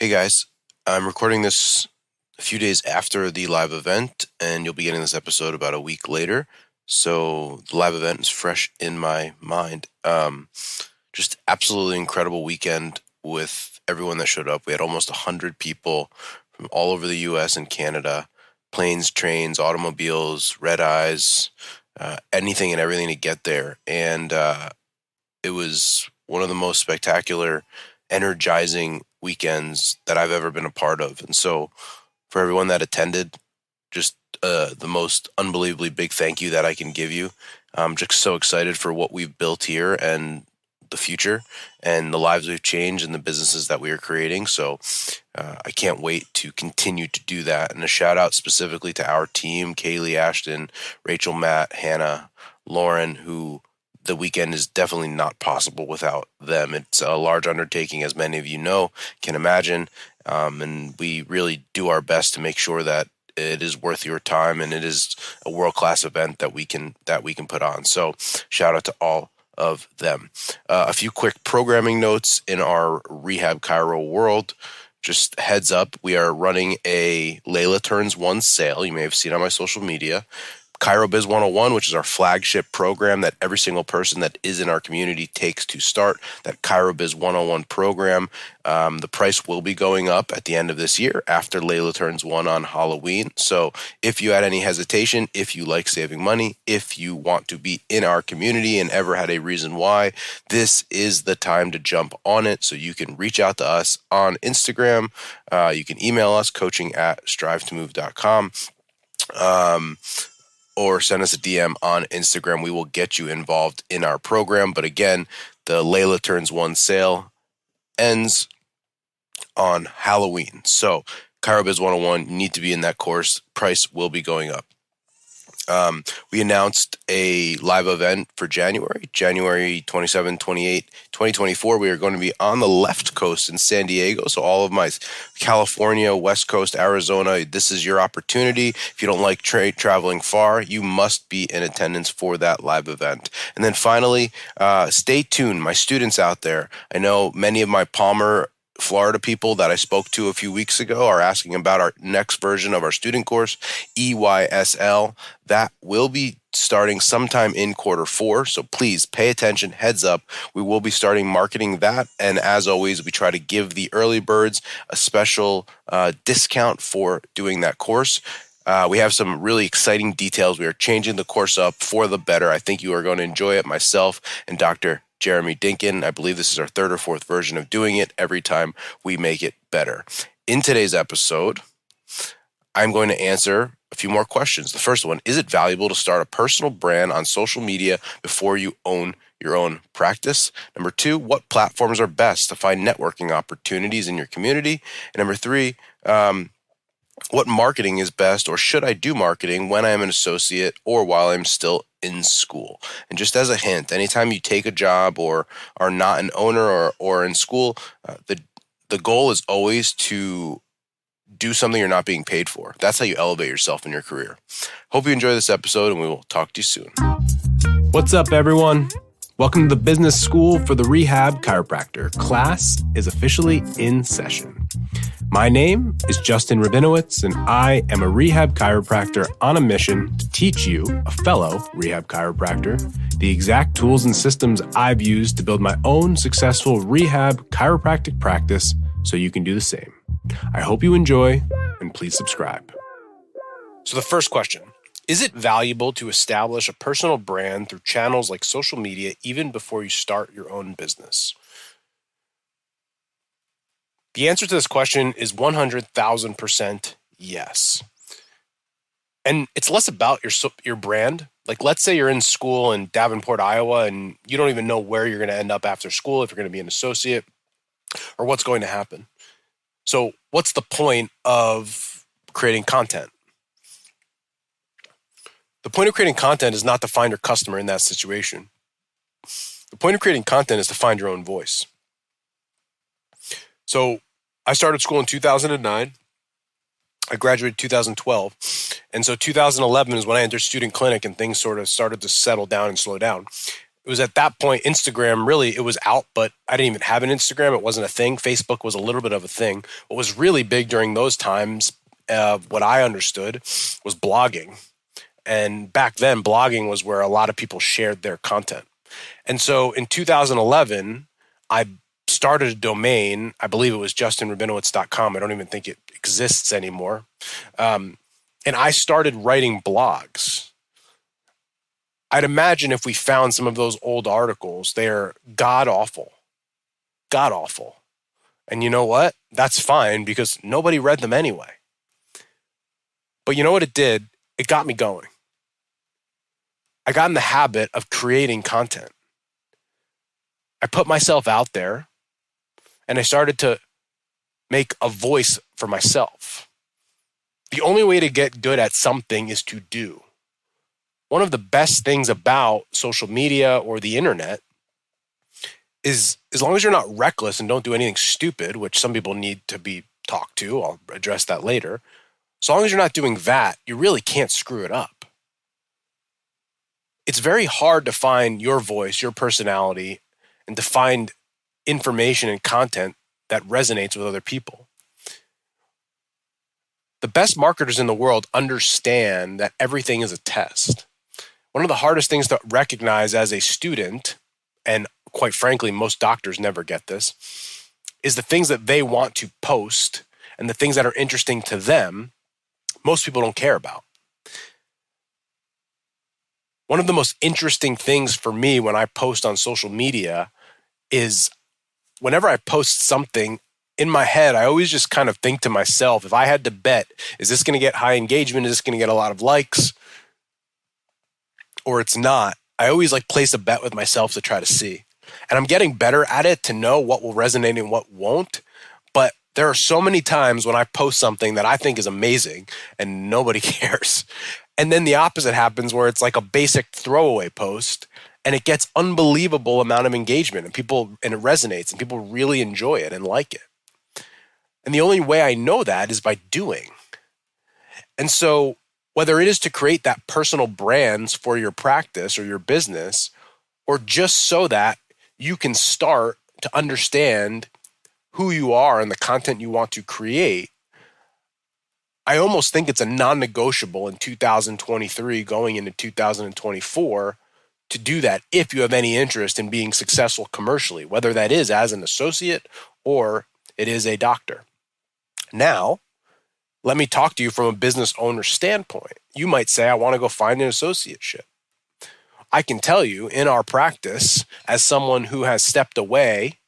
Hey guys, I'm recording this a few days after the live event, and you'll be getting this episode about a week later. So the live event is fresh in my mind. Just absolutely incredible weekend with everyone that showed up. We had almost 100 people from all over the U.S. and Canada, planes, trains, automobiles, red eyes, anything and everything to get there. And it was one of the most spectacular, energizing weekends that I've ever been a part of. And so, for everyone that attended, just the most unbelievably big thank you that I can give you. I'm just so excited for what we've built here and the future and the lives we've changed and the businesses that we are creating. So I can't wait to continue to do that. And a shout out specifically to our team, Kaylee, Ashton, Rachel, Matt, Hannah, Lauren, who the weekend is definitely not possible without them. It's a large undertaking, as many of you know, can imagine. And we really do our best to make sure that it is worth your time and it is a world-class event that we can put on. So shout out to all of them. A few quick programming notes in our Rehab Chiro world. Just heads up, we are running a Layla Turns One sale. You may have seen on my social media. Chiro Biz 101, which is our flagship program that every single person that is in our community takes to start that Chiro Biz 101 program. The price will be going up at the end of this year after Layla Turns One on Halloween. So if you had any hesitation, if you like saving money, if you want to be in our community and ever had a reason why, this is the time to jump on it. So you can reach out to us on Instagram. You can email us, coaching@strivetomove.com. Or send us a DM on Instagram. We will get you involved in our program. But again, the Layla Turns One sale ends on Halloween. So Chiro Biz 101, you need to be in that course. Price will be going up. We announced a live event for January 27, 28, 2024. We are going to be on the left coast in San Diego. So all of my California, West Coast, Arizona, this is your opportunity. If you don't like traveling far, you must be in attendance for that live event. And then finally, stay tuned, my students out there. I know many of my Palmer, Florida people that I spoke to a few weeks ago are asking about our next version of our student course, EYSL. That will be starting sometime in Q4. So please pay attention, heads up. We will be starting marketing that. And as always, we try to give the early birds a special discount for doing that course. We have some really exciting details. We are changing the course up for the better. I think you are going to enjoy it. Myself and Dr. Jeremy Dinkin. I believe this is our third or fourth version of doing it. Every time we make it better. In today's episode, I'm going to answer a few more questions. The first one, is it valuable to start a personal brand on social media before you own your own practice? Number two, what platforms are best to find networking opportunities in your community? And number three, what marketing is best, or should I do marketing when I am an associate or while I'm still in school? And just as a hint, anytime you take a job or are not an owner or in school, the goal is always to do something you're not being paid for. That's how you elevate yourself in your career. Hope you enjoy this episode, and we will talk to you soon. What's up, everyone? Welcome to the Business School for the Rehab Chiropractor. Class is officially in session. My name is Justin Rabinowitz, and I am a rehab chiropractor on a mission to teach you, a fellow rehab chiropractor, the exact tools and systems I've used to build my own successful rehab chiropractic practice so you can do the same. I hope you enjoy, and please subscribe. So the first question, is it valuable to establish a personal brand through channels like social media even before you start your own business? The answer to this question is 100,000% yes. And it's less about your brand. Like, let's say you're in school in Davenport, Iowa, and you don't even know where you're going to end up after school, if you're going to be an associate, or what's going to happen. So what's the point of creating content? The point of creating content is not to find your customer in that situation. The point of creating content is to find your own voice. So I started school in 2009. I graduated 2012. And so 2011 is when I entered student clinic and things sort of started to settle down and slow down. It was at that point, Instagram really, it was out, but I didn't even have an Instagram. It wasn't a thing. Facebook was a little bit of a thing. What was really big during those times, what I understood, was blogging. And back then, blogging was where a lot of people shared their content. And so in 2011, I started a domain. I believe it was justinrabinowitz.com. I don't even think it exists anymore. And I started writing blogs. I'd imagine if we found some of those old articles, they're god awful. God awful. And you know what? That's fine because nobody read them anyway. But you know what it did? It got me going. I got in the habit of creating content. I put myself out there and I started to make a voice for myself. The only way to get good at something is to do. One of the best things about social media or the internet is as long as you're not reckless and don't do anything stupid, which some people need to be talked to, I'll address that later. As long as you're not doing that, you really can't screw it up. It's very hard to find your voice, your personality, and to find information and content that resonates with other people. The best marketers in the world understand that everything is a test. One of the hardest things to recognize as a student, and quite frankly, most doctors never get this, is the things that they want to post and the things that are interesting to them, most people don't care about. One of the most interesting things for me when I post on social media is whenever I post something in my head, I always just kind of think to myself, if I had to bet, is this going to get high engagement? Is this going to get a lot of likes? Or it's not. I always place a bet with myself to try to see. And I'm getting better at it to know what will resonate and what won't. But there are so many times when I post something that I think is amazing and nobody cares. And then the opposite happens where it's like a basic throwaway post and it gets unbelievable amount of engagement and it resonates and people really enjoy it and like it. And the only way I know that is by doing. And so whether it is to create that personal brands for your practice or your business, or just so that you can start to understand who you are and the content you want to create, I almost think it's a non-negotiable in 2023 going into 2024 to do that if you have any interest in being successful commercially, whether that is as an associate or it is a doctor. Now, let me talk to you from a business owner standpoint. You might say, I want to go find an associateship. I can tell you in our practice, as someone who has stepped away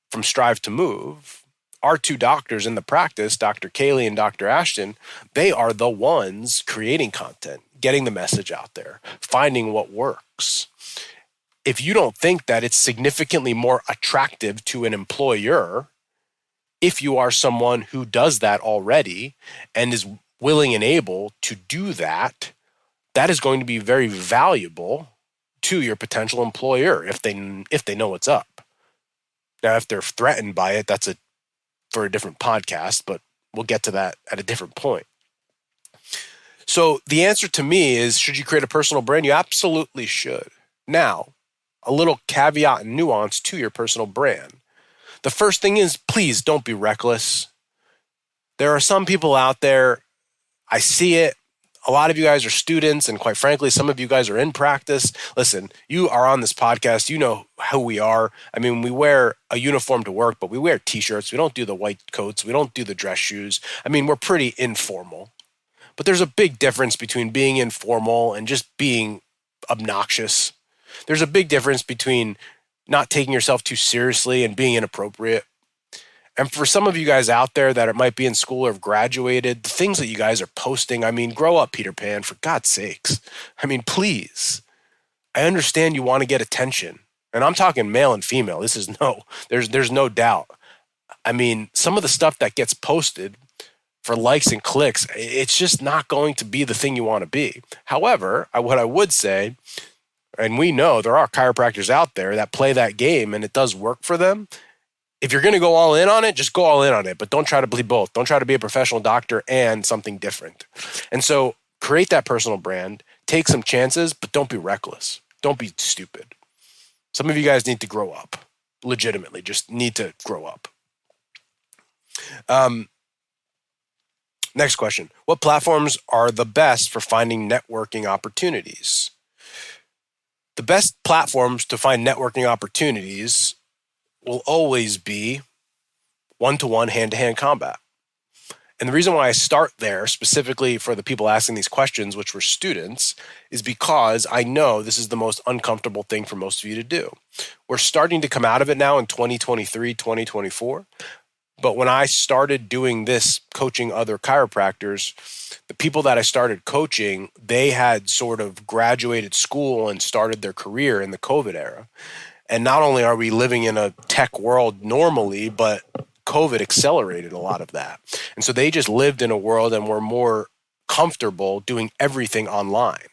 from Strive to Move, our two doctors in the practice, Dr. Kaylee and Dr. Ashton, they are the ones creating content, getting the message out there, finding what works. If you don't think that it's significantly more attractive to an employer, if you are someone who does that already and is willing and able to do that, that is going to be very valuable to your potential employer if they know what's up. Now, if they're threatened by it, that's for a different podcast, but we'll get to that at a different point. So the answer to me is, should you create a personal brand? You absolutely should. Now, a little caveat and nuance to your personal brand. The first thing is, please don't be reckless. There are some people out there, I see it. A lot of you guys are students, and quite frankly, some of you guys are in practice. Listen, you are on this podcast. You know who we are. I mean, we wear a uniform to work, but we wear T-shirts. We don't do the white coats. We don't do the dress shoes. I mean, we're pretty informal. But there's a big difference between being informal and just being obnoxious. There's a big difference between not taking yourself too seriously and being inappropriate. And for some of you guys out there that might be in school or have graduated, the things that you guys are posting, I mean, grow up, Peter Pan, for God's sakes. I mean, please. I understand you want to get attention. And I'm talking male and female. There's no doubt. I mean, some of the stuff that gets posted for likes and clicks, it's just not going to be the thing you want to be. However, what I would say, and we know there are chiropractors out there that play that game and it does work for them. If you're going to go all in on it, just go all in on it, but don't try to be both. Don't try to be a professional doctor and something different. And so create that personal brand, take some chances, but don't be reckless. Don't be stupid. Some of you guys need to grow up. Legitimately, just need to grow up. Next question. What platforms are the best for finding networking opportunities? The best platforms to find networking opportunities will always be one-to-one, hand-to-hand combat. And the reason why I start there, specifically for the people asking these questions, which were students, is because I know this is the most uncomfortable thing for most of you to do. We're starting to come out of it now in 2023, 2024. But when I started doing this, coaching other chiropractors, the people that I started coaching, they had sort of graduated school and started their career in the COVID era. And not only are we living in a tech world normally, but COVID accelerated a lot of that. And so they just lived in a world and were more comfortable doing everything online.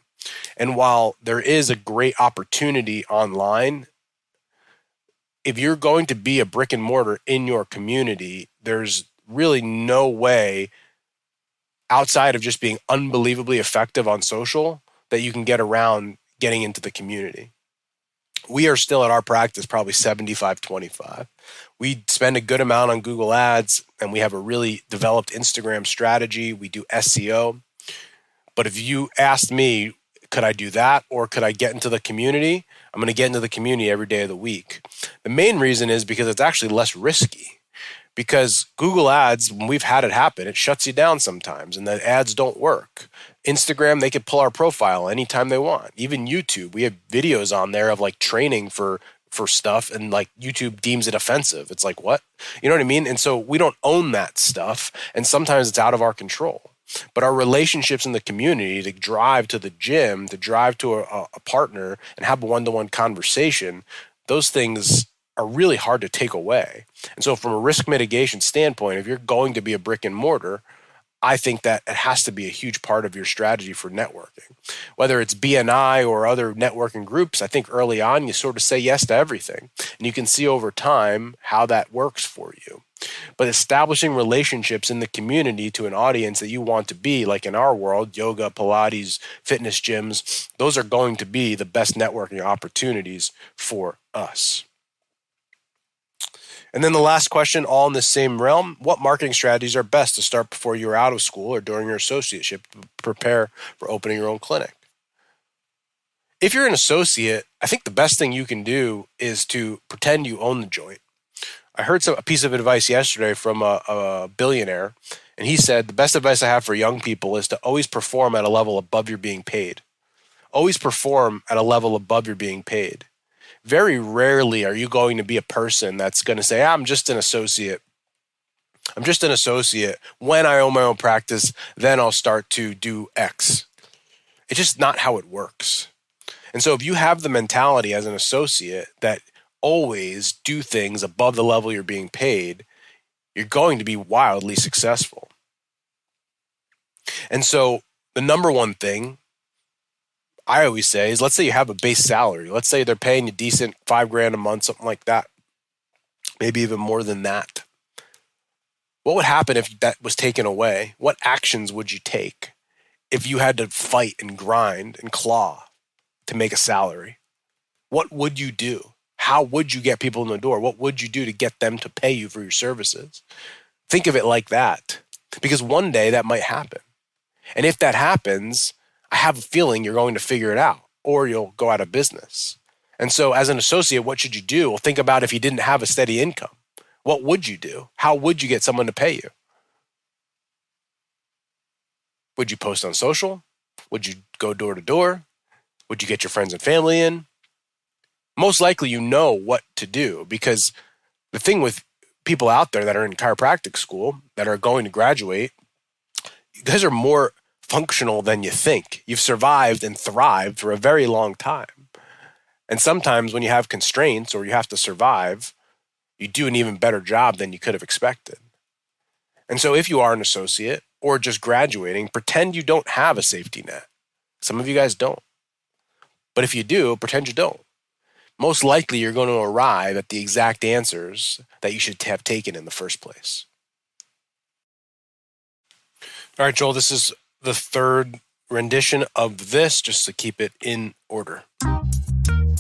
And while there is a great opportunity online, if you're going to be a brick and mortar in your community, there's really no way outside of just being unbelievably effective on social that you can get around getting into the community. We are still at our practice probably 75-25. We spend a good amount on Google Ads, and we have a really developed Instagram strategy. We do SEO. But if you asked me, could I do that or could I get into the community? I'm going to get into the community every day of the week. The main reason is because it's actually less risky. Because Google Ads, when we've had it happen, it shuts you down sometimes and the ads don't work. Instagram, they could pull our profile anytime they want. Even YouTube, we have videos on there of like training for stuff and like YouTube deems it offensive. It's like, what? You know what I mean? And so we don't own that stuff and sometimes it's out of our control. But our relationships in the community to drive to the gym, to drive to a partner and have a one-to-one conversation, those things are really hard to take away. And so from a risk mitigation standpoint, if you're going to be a brick and mortar, I think that it has to be a huge part of your strategy for networking. Whether it's BNI or other networking groups, I think early on you sort of say yes to everything. And you can see over time how that works for you. But establishing relationships in the community to an audience that you want to be, like in our world, yoga, Pilates, fitness gyms, those are going to be the best networking opportunities for us. And then the last question, all in the same realm, what marketing strategies are best to start before you're out of school or during your associateship to prepare for opening your own clinic? If you're an associate, I think the best thing you can do is to pretend you own the joint. I heard a piece of advice yesterday from a billionaire, and he said, the best advice I have for young people is to always perform at a level above you're being paid. Always perform at a level above you're being paid. Very rarely are you going to be a person that's going to say, I'm just an associate. I'm just an associate. When I own my own practice, then I'll start to do X. It's just not how it works. And so if you have the mentality as an associate that always do things above the level you're being paid, you're going to be wildly successful. And so the number one thing I always say is, let's say you have a base salary. Let's say they're paying you decent $5,000 a month, something like that. Maybe even more than that. What would happen if that was taken away? What actions would you take if you had to fight and grind and claw to make a salary? What would you do? How would you get people in the door? What would you do to get them to pay you for your services? Think of it like that, because one day that might happen. And if that happens, I have a feeling you're going to figure it out or you'll go out of business. And so as an associate, what should you do? Well, think about if you didn't have a steady income. What would you do? How would you get someone to pay you? Would you post on social? Would you go door to door? Would you get your friends and family in? Most likely you know what to do, because the thing with people out there that are in chiropractic school that are going to graduate, you guys are more functional than you think. You've survived and thrived for a very long time. And sometimes when you have constraints or you have to survive, you do an even better job than you could have expected. And so if you are an associate or just graduating, pretend you don't have a safety net. Some of you guys don't. But if you do, pretend you don't. Most likely you're going to arrive at the exact answers that you should have taken in the first place. All right, Joel, this is the third rendition of this, just to keep it in order.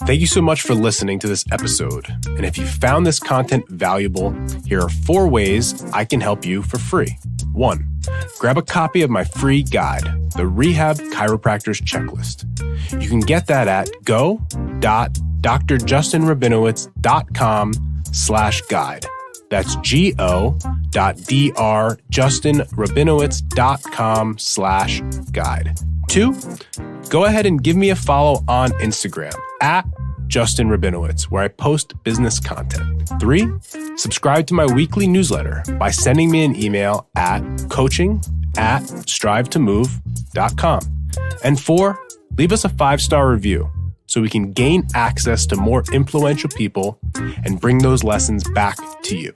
Thank you so much for listening to this episode. And if you found this content valuable, here are 4 ways I can help you for free. 1, grab a copy of my free guide, the Rehab Chiropractor's Checklist. You can get that at go.drjustinrabinowitz.com/guide. That's go.drjustinrabinowitz.com/guide. 2, go ahead and give me a follow on Instagram at Justin Rabinowitz, where I post business content. 3, subscribe to my weekly newsletter by sending me an email at coaching@strivetomove.com. And 4, leave us a 5-star review so we can gain access to more influential people and bring those lessons back to you.